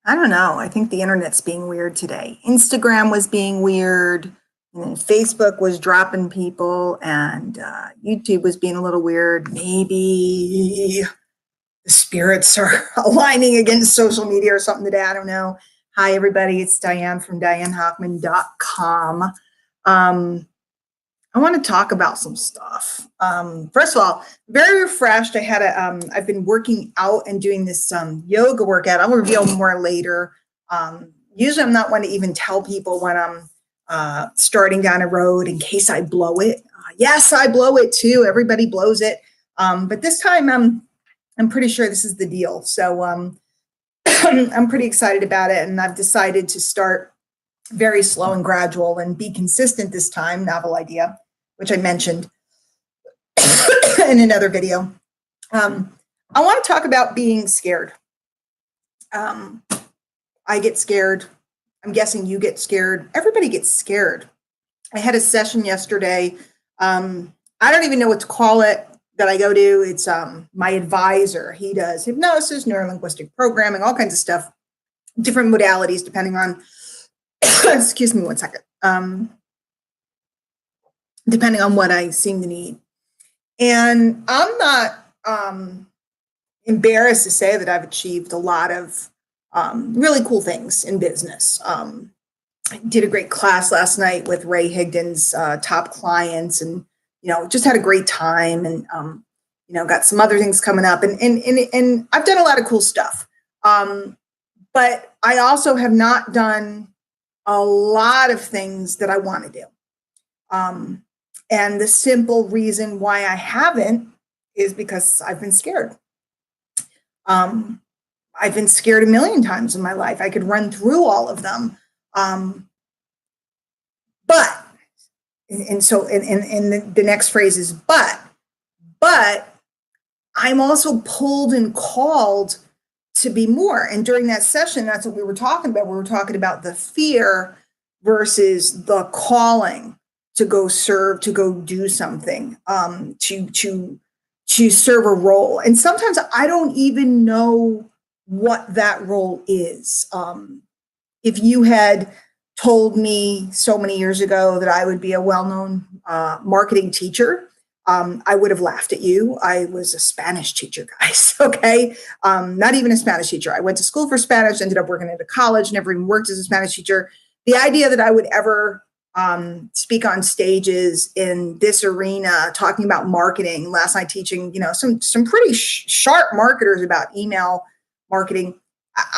I don't know. I think the internet's being weird today. Instagram was being weird, and then Facebook was dropping people, and YouTube was being a little weird. Maybe the spirits are aligning against social media or something today. I don't know. Hi, everybody. It's Diane from DianeHoffman.com. Um, I want to talk about some stuff. First of all, very refreshed. I've been working out and doing this yoga workout. I'll reveal more later. Usually I'm not one to even tell people when I'm starting down a road in case I blow it. Yes, I blow it too. Everybody blows it. But this time I'm pretty sure this is the deal. So I'm pretty excited about it. And I've decided to start very slow and gradual and be consistent this time. Novel idea, which I mentioned in another video. I want to talk about being scared. I get scared. I'm guessing you get scared. Everybody gets scared. I had a session yesterday. I don't even know what to call it that I go to. It's my advisor. He does hypnosis, neurolinguistic programming, all kinds of stuff, different modalities depending on, excuse me one second, depending on what I seem to need. And I'm not embarrassed to say that I've achieved a lot of really cool things in business. I did a great class last night with Ray Higdon's top clients, and just had a great time, and got some other things coming up, and I've done a lot of cool stuff. But I also have not done a lot of things that I want to do. And the simple reason why I haven't is because I've been scared. I've been scared a million times in my life. I could run through all of them. But the next phrase is but I'm also pulled and called to be more. And during that session, that's what we were talking about. We were talking about the fear versus the calling to go serve, to go do something, to serve a role. And sometimes I don't even know what that role is. If you had told me so many years ago that I would be a well-known marketing teacher, I would have laughed at you. I was a Spanish teacher, guys, okay? Not even a Spanish teacher. I went to school for Spanish, ended up working at a college, never even worked as a Spanish teacher. The idea that I would ever speak on stages in this arena talking about marketing, last night teaching, some pretty sharp marketers about email marketing,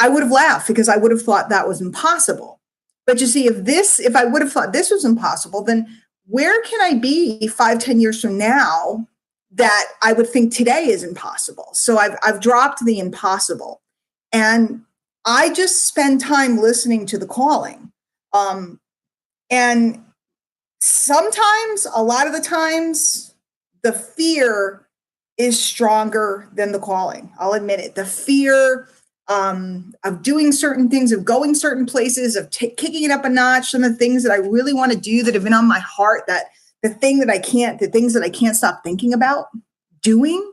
I would have laughed because I would have thought that was impossible. But you see, if I would have thought this was impossible, then where can I be 5-10 years from now that I would think today is impossible? So I've dropped the impossible, and I just spend time listening to the calling. And sometimes, a lot of the times, the fear is stronger than the calling. I'll admit it. The fear of doing certain things, of going certain places, of kicking it up a notch, some of the things that I really want to do that have been on my heart, the things that I can't stop thinking about doing,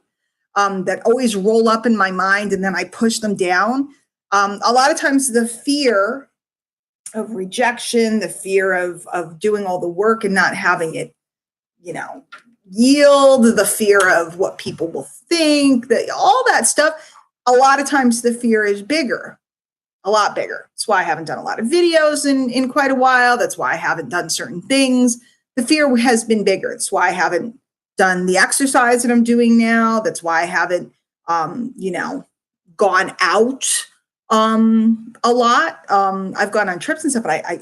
that always roll up in my mind, and then I push them down. A lot of times the fear of rejection, the fear of doing all the work and not having it, yield, the fear of what people will think, all that stuff. A lot of times the fear is bigger, a lot bigger. That's why I haven't done a lot of videos in quite a while. That's why I haven't done certain things. The fear has been bigger. That's why I haven't done the exercise that I'm doing now. That's why I haven't, gone out a lot. I've gone on trips and stuff, but I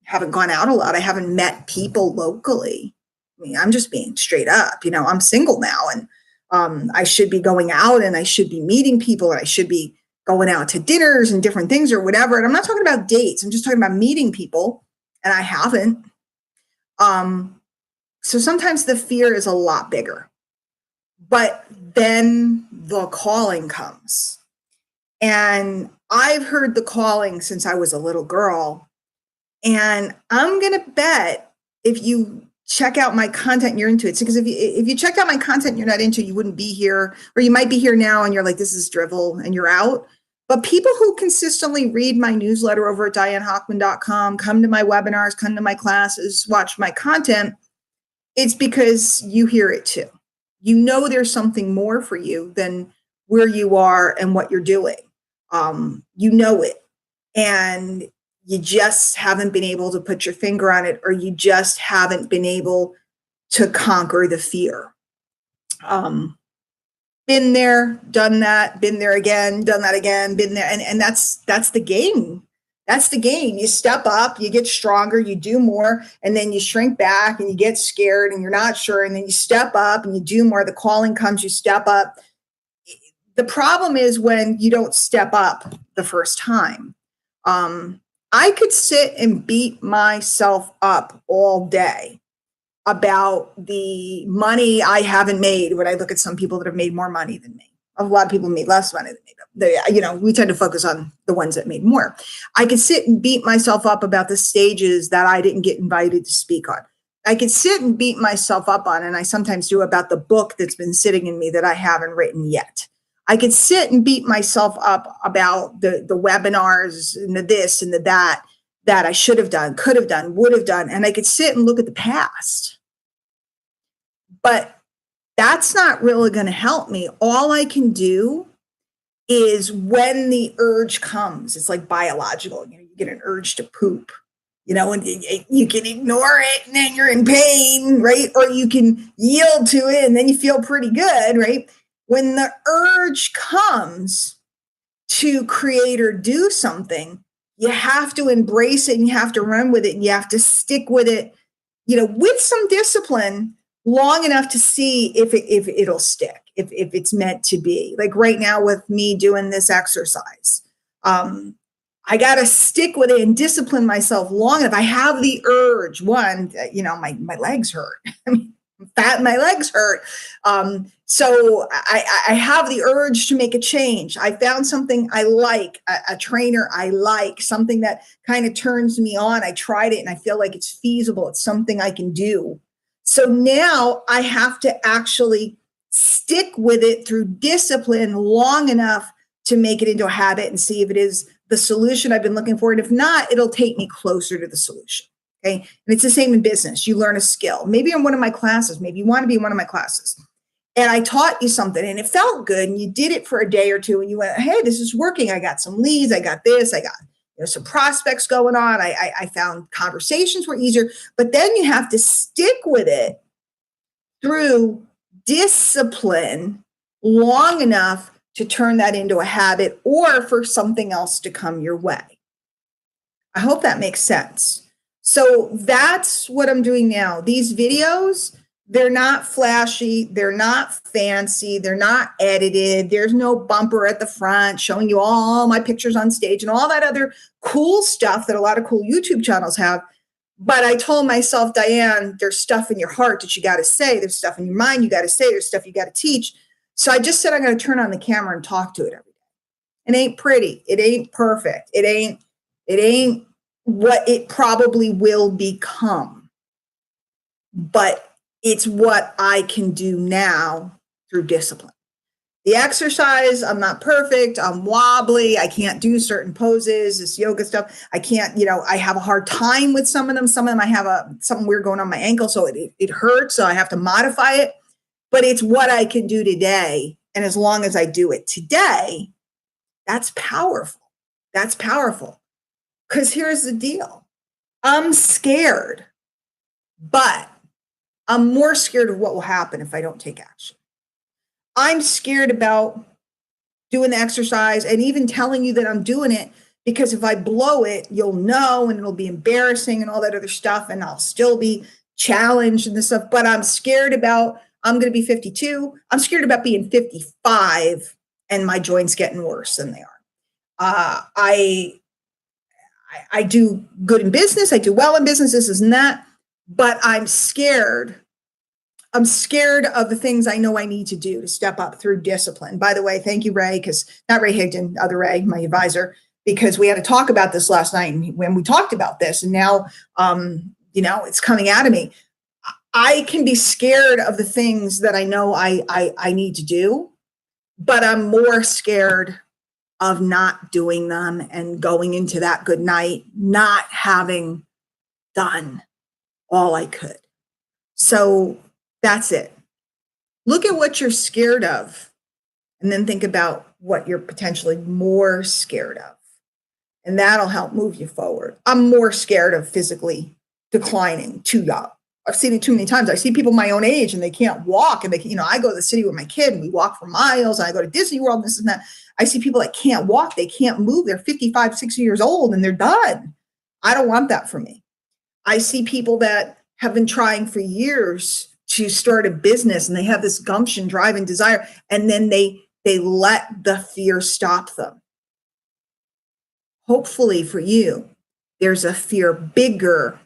haven't gone out a lot. I haven't met people locally. I mean, I'm just being straight up, I'm single now, and I should be going out, and I should be meeting people, and I should be going out to dinners and different things or whatever. And I'm not talking about dates. I'm just talking about meeting people, and I haven't. So sometimes the fear is a lot bigger, but then the calling comes. And I've heard the calling since I was a little girl. And I'm going to bet if you check out my content and you're into it, because if you checked out my content and you're not into it, you wouldn't be here, or you might be here now and you're like, this is drivel, and you're out. But people who consistently read my newsletter over at dianehockman.com, come to my webinars, come to my classes, watch my content, it's because you hear it too. You know there's something more for you than where you are and what you're doing. You know it. And you just haven't been able to put your finger on it, or you just haven't been able to conquer the fear. Been there, done that, been there again, done that again, been there. And that's the game. That's the game. You step up, you get stronger, you do more, and then you shrink back and you get scared and you're not sure. And then you step up and you do more. The calling comes, you step up. The problem is when you don't step up the first time. I could sit and beat myself up all day about the money I haven't made when I look at some people that have made more money than me. A lot of people made less money than me. We tend to focus on the ones that made more. I could sit and beat myself up about the stages that I didn't get invited to speak on. I could sit and beat myself up on, and I sometimes do, about the book that's been sitting in me that I haven't written yet. I could sit and beat myself up about the webinars and the this and the that I should have done, could have done, would have done. And I could sit and look at the past. But that's not really going to help me. All I can do is, when the urge comes, it's like biological. You get an urge to poop, and you can ignore it and then you're in pain, right? Or you can yield to it and then you feel pretty good, right? When the urge comes to create or do something, you have to embrace it and you have to run with it and you have to stick with it, with some discipline, long enough to see if it'll stick, if it's meant to be. Like right now with me doing this exercise, I got to stick with it and discipline myself long enough. I have the urge. One, my legs hurt. I mean, I'm fat and my legs hurt. So I have the urge to make a change. I found something I like, a trainer I like, something that kind of turns me on. I tried it and I feel like it's feasible. It's something I can do. So now I have to actually stick with it through discipline long enough to make it into a habit and see if it is the solution I've been looking for. And if not, it'll take me closer to the solution. Okay. And it's the same in business. You learn a skill. Maybe in one of my classes, maybe you want to be in one of my classes. And I taught you something and it felt good. And you did it for a day or two and you went, hey, this is working. I got some leads. I got this. I got some prospects going on. I found conversations were easier. But then you have to stick with it through discipline long enough to turn that into a habit or for something else to come your way. I hope that makes sense. So that's what I'm doing now. These videos, they're not flashy. They're not fancy. They're not edited. There's no bumper at the front showing you all my pictures on stage and all that other cool stuff that a lot of cool YouTube channels have. But I told myself, Diane, there's stuff in your heart that you got to say. There's stuff in your mind you got to say. There's stuff you got to teach. So I just said I'm going to turn on the camera and talk to it every day. It ain't pretty. It ain't perfect. It ain't what it probably will become. But it's what I can do now through discipline. The exercise, I'm not perfect. I'm wobbly. I can't do certain poses, this yoga stuff. I can't, I have a hard time with some of them. Some of them I have something weird going on my ankle, so it hurts. So I have to modify it. But it's what I can do today. And as long as I do it today, that's powerful. That's powerful. Because here's the deal. I'm scared, but I'm more scared of what will happen if I don't take action. I'm scared about doing the exercise and even telling you that I'm doing it, because if I blow it, you'll know and it'll be embarrassing and all that other stuff. And I'll still be challenged and this stuff. But I'm scared about, I'm going to be 52. I'm scared about being 55 and my joints getting worse than they are. I do good in business. I do well in business. This is that. But I'm scared. I'm scared of the things I know I need to do to step up through discipline. By the way, thank you, Ray, because not Ray Higdon, other Ray, my advisor, because we had to talk about this last night and when we talked about this, and now, it's coming out of me. I can be scared of the things that I know I need to do, but I'm more scared of not doing them and going into that good night, not having done all I could. So that's it. Look at what you're scared of and then think about what you're potentially more scared of. And that'll help move you forward. I'm more scared of physically declining too young. I've seen it too many times. I see people my own age and they can't walk, and I go to the city with my kid and we walk for miles, and I go to Disney World and this and that. I see people that can't walk, they can't move. They're 55, 60 years old and they're done. I don't want that for me. I see people that have been trying for years to start a business and they have this gumption, drive, and desire, and then they let the fear stop them. Hopefully for you, there's a fear bigger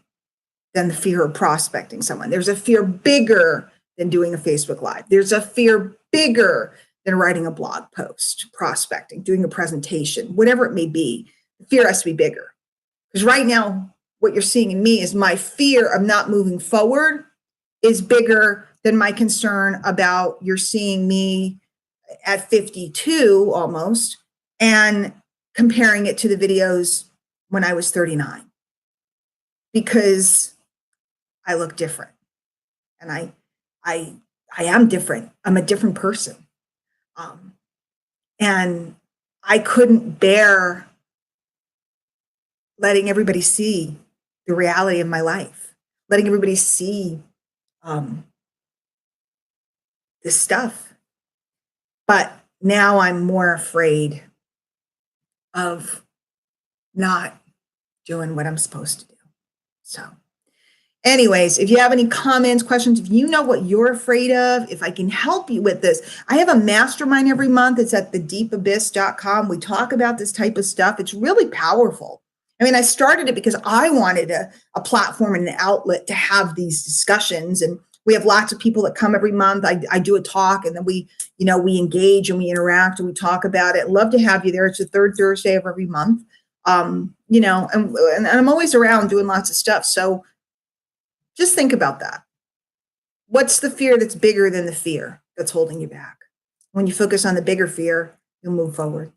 than the fear of prospecting someone. There's a fear bigger than doing a Facebook Live. There's a fear bigger than writing a blog post, prospecting, doing a presentation, whatever it may be. The fear has to be bigger. Because right now, what you're seeing in me is my fear of not moving forward is bigger than my concern about you're seeing me at 52 almost and comparing it to the videos when I was 39, because I look different and I am different. I'm a different person. And I couldn't bear letting everybody see the reality of my life, letting everybody see this stuff. But now I'm more afraid of not doing what I'm supposed to do. So anyways, if you have any comments, questions, if you know what you're afraid of, if I can help you with this, I have a mastermind every month. It's at thedeepabyss.com. We talk about this type of stuff. It's really powerful. I mean, I started it because I wanted a platform and an outlet to have these discussions. And we have lots of people that come every month. I do a talk, and then we engage and we interact and we talk about it. Love to have you there. It's the third Thursday of every month. And I'm always around doing lots of stuff. So just think about that. What's the fear that's bigger than the fear that's holding you back? When you focus on the bigger fear, you'll move forward.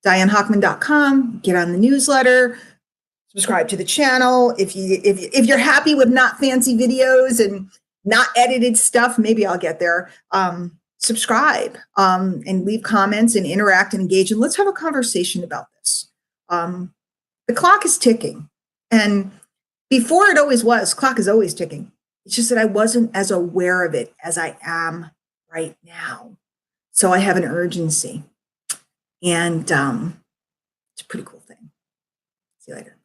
DianeHochman.com, get on the newsletter, subscribe to the channel. If you're happy with not fancy videos and not edited stuff, maybe I'll get there. Subscribe and leave comments and interact and engage, and let's have a conversation about this. The clock is ticking, and before it always was, clock is always ticking. It's just that I wasn't as aware of it as I am right now. So I have an urgency, and it's a pretty cool thing. See you later.